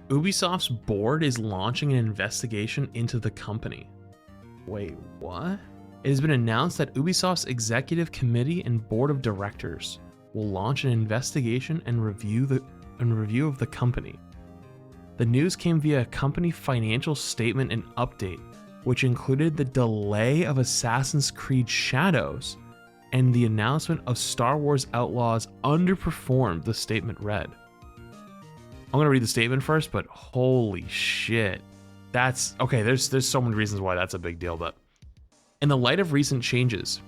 Ubisoft's board is launching an investigation into the company. Wait, what? It has been announced that Ubisoft's executive committee and board of directors will launch an investigation and review of the company. The news came via a company financial statement and update, which included the delay of Assassin's Creed Shadows and the announcement of Star Wars Outlaws underperformed, the statement read. I'm going to read the statement first, but holy shit. That's okay. There's so many reasons why that's a big deal, but in the light of recent challenges,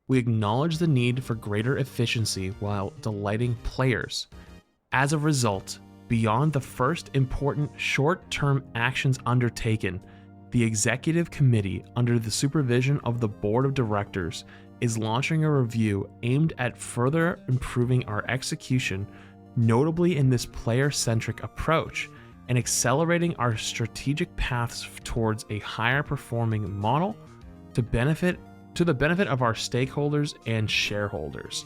we acknowledge the need for greater efficiency while delighting players. As a result, beyond the first important short-term actions undertaken, the executive committee, under the supervision of the board of directors, is launching a review aimed at further improving our execution, notably in this player-centric approach, and accelerating our strategic paths towards a higher performing model to the benefit of our stakeholders and shareholders.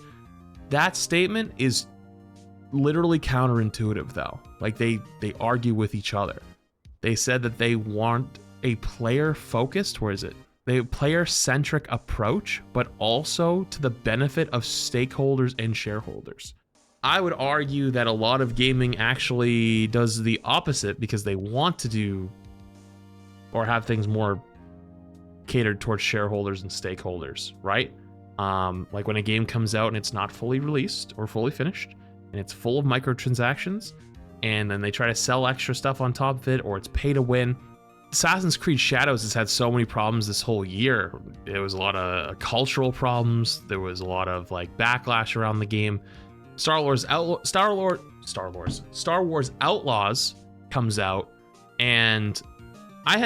That statement is literally counterintuitive though. Like they argue with each other. They said that they want a player-focused, player-centric approach, but also to the benefit of stakeholders and shareholders. I would argue that a lot of gaming actually does the opposite because they want to do or have things more catered towards shareholders and stakeholders, right? Like when a game comes out and it's not fully released or fully finished and it's full of microtransactions and then they try to sell extra stuff on top of it, or it's pay to win. Assassin's Creed Shadows has had so many problems this whole year. There was a lot of cultural problems. There was a lot of like backlash around the game. Star Wars Outlaws comes out, and I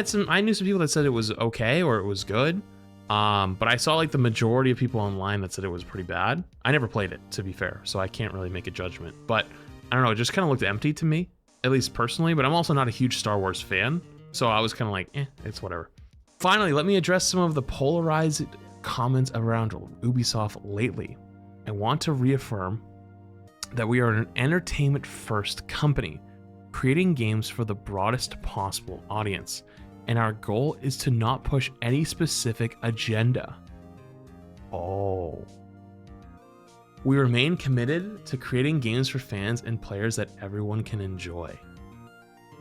knew some people that said it was okay or it was good. But I saw like the majority of people online that said it was pretty bad. I never played it, to be fair, so I can't really make a judgment. But I don't know, it just kind of looked empty to me, at least personally. But I'm also not a huge Star Wars fan, so I was kind of like, it's whatever. Finally, let me address some of the polarized comments around Ubisoft lately. I want to reaffirm that we are an entertainment-first company, creating games for the broadest possible audience, and our goal is to not push any specific agenda. We remain committed to creating games for fans and players that everyone can enjoy.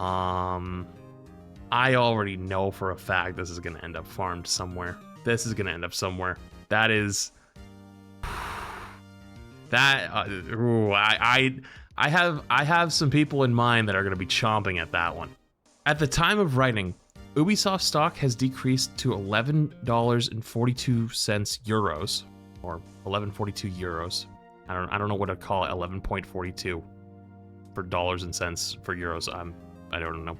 I already know for a fact this is going to end up farmed somewhere. That is... I have some people in mind that are going to be chomping at that one. At the time of writing, Ubisoft stock has decreased to $11.42 euros, or 11.42 euros. I don't know what to call it. 11.42 for dollars and cents for euros. I don't know.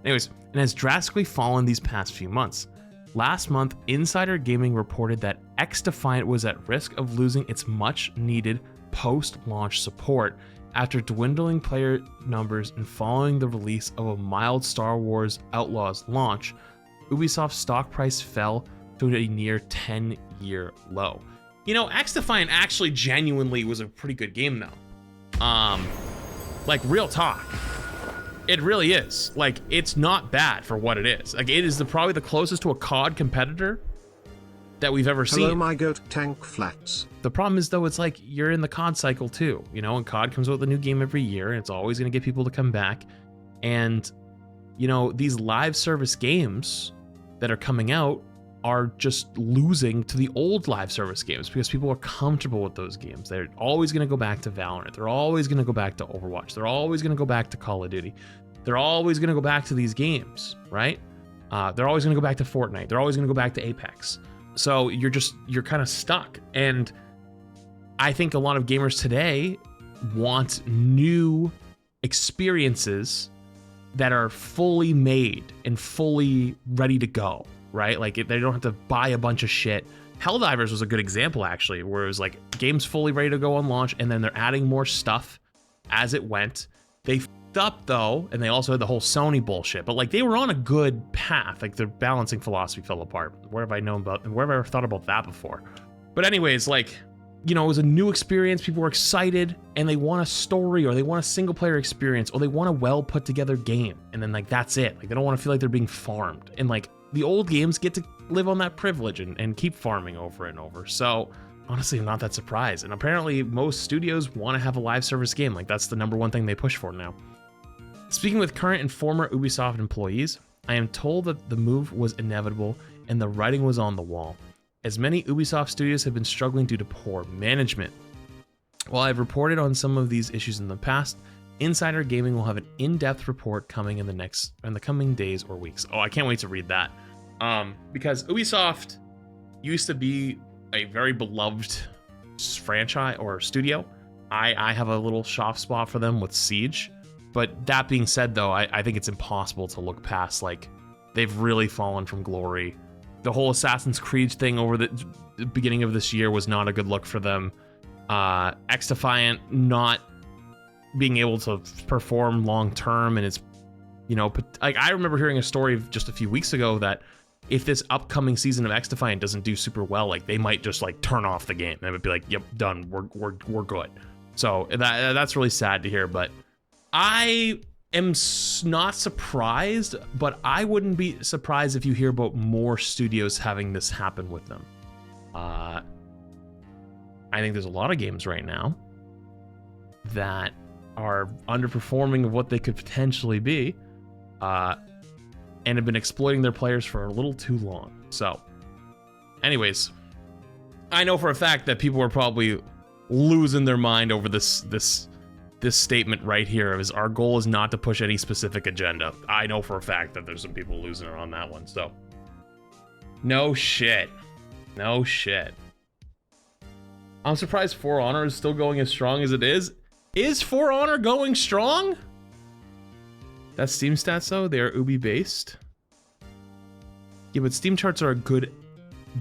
Anyways, and has drastically fallen these past few months. Last month, Insider Gaming reported that XDefiant was at risk of losing its much-needed post-launch support after dwindling player numbers and following the release of a mild Star Wars Outlaws launch. Ubisoft's stock price fell to a near 10-year low. You know, XDefiant actually genuinely was a pretty good game though. Like real talk. It really is. Like, it's not bad for what it is. Like, it is probably the closest to a COD competitor that we've ever seen. Hello, my goat tank flats. The problem is, though, it's like you're in the COD cycle too, you know, and COD comes out with a new game every year, and it's always going to get people to come back. And, you know, these live service games that are coming out are just losing to the old live service games because people are comfortable with those games. They're always going to go back to Valorant. They're always going to go back to Overwatch. They're always going to go back to Call of Duty. They're always going to go back to these games, right? They're always going to go back to Fortnite. They're always going to go back to Apex. So you're kind of stuck. And I think a lot of gamers today want new experiences that are fully made and fully ready to go, right? Like they don't have to buy a bunch of shit. Helldivers was a good example, actually, where it was like games fully ready to go on launch, and then they're adding more stuff as it went. They f***ed up though, and they also had the whole Sony bullshit, but like they were on a good path. Like their balancing philosophy fell apart. Where have I thought about that before? But anyways, like you know, it was a new experience. People were excited and they want a story, or they want a single player experience, or they want a well put together game. And then like, that's it. Like, they don't want to feel like they're being farmed. And like, the old games get to live on that privilege and keep farming over and over. So honestly, I'm not that surprised. And apparently most studios want to have a live service game. Like, that's the number one thing they push for now. Speaking with current and former Ubisoft employees, I am told that the move was inevitable and the writing was on the wall, as many Ubisoft studios have been struggling due to poor management. While I've reported on some of these issues in the past, Insider Gaming will have an in-depth report coming in the coming days or weeks. Oh, I can't wait to read that. Because Ubisoft used to be a very beloved franchise or studio. I have a little soft spot for them with Siege. But that being said, though, I think it's impossible to look past, like, they've really fallen from glory. The whole Assassin's Creed thing over the beginning of this year was not a good look for them. XDefiant not being able to perform long term, and it's, you know, like, I remember hearing a story just a few weeks ago that if this upcoming season of XDefiant doesn't do super well, like, they might just like turn off the game. They would be like, "Yep, done. We're good." So that's really sad to hear, but I am not surprised, but I wouldn't be surprised if you hear about more studios having this happen with them. I think there's a lot of games right now that are underperforming of what they could potentially be, and have been exploiting their players for a little too long. So, anyways, I know for a fact that people are probably losing their mind over this statement right here. Is our goal is not to push any specific agenda. I know for a fact that there's some people losing it on that one. So, no shit. I'm surprised For Honor is still going as strong as it is. Is For Honor going strong? That's Steam stats though. They are Ubi based. Yeah, but Steam charts are a good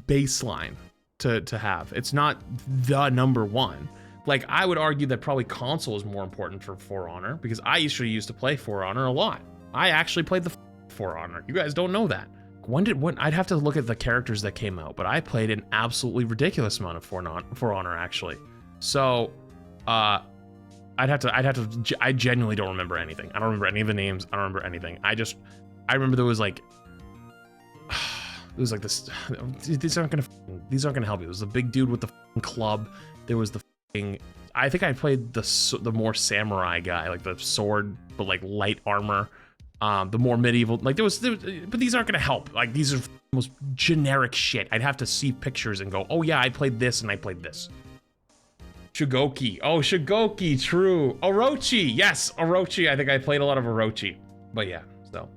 baseline to have. It's not the number one. Like, I would argue that probably console is more important for Honor, because I used to play For Honor a lot. I actually played the For Honor. You guys don't know that. When I'd have to look at the characters that came out, but I played an absolutely ridiculous amount of For Honor actually. So, I genuinely don't remember anything. I don't remember any of the names. I don't remember anything. I remember there was like, it was like this. These aren't gonna help you. There was the big dude with the club. There was the. I think I played the more samurai guy, like the sword, but like light armor. The more medieval, like there was, but these aren't gonna help. Like, these are most generic shit. I'd have to see pictures and go, oh yeah, I played this and I played this. Shigoki. Oh, Shigoki, true. Orochi, yes, Orochi. I think I played a lot of Orochi. But yeah, so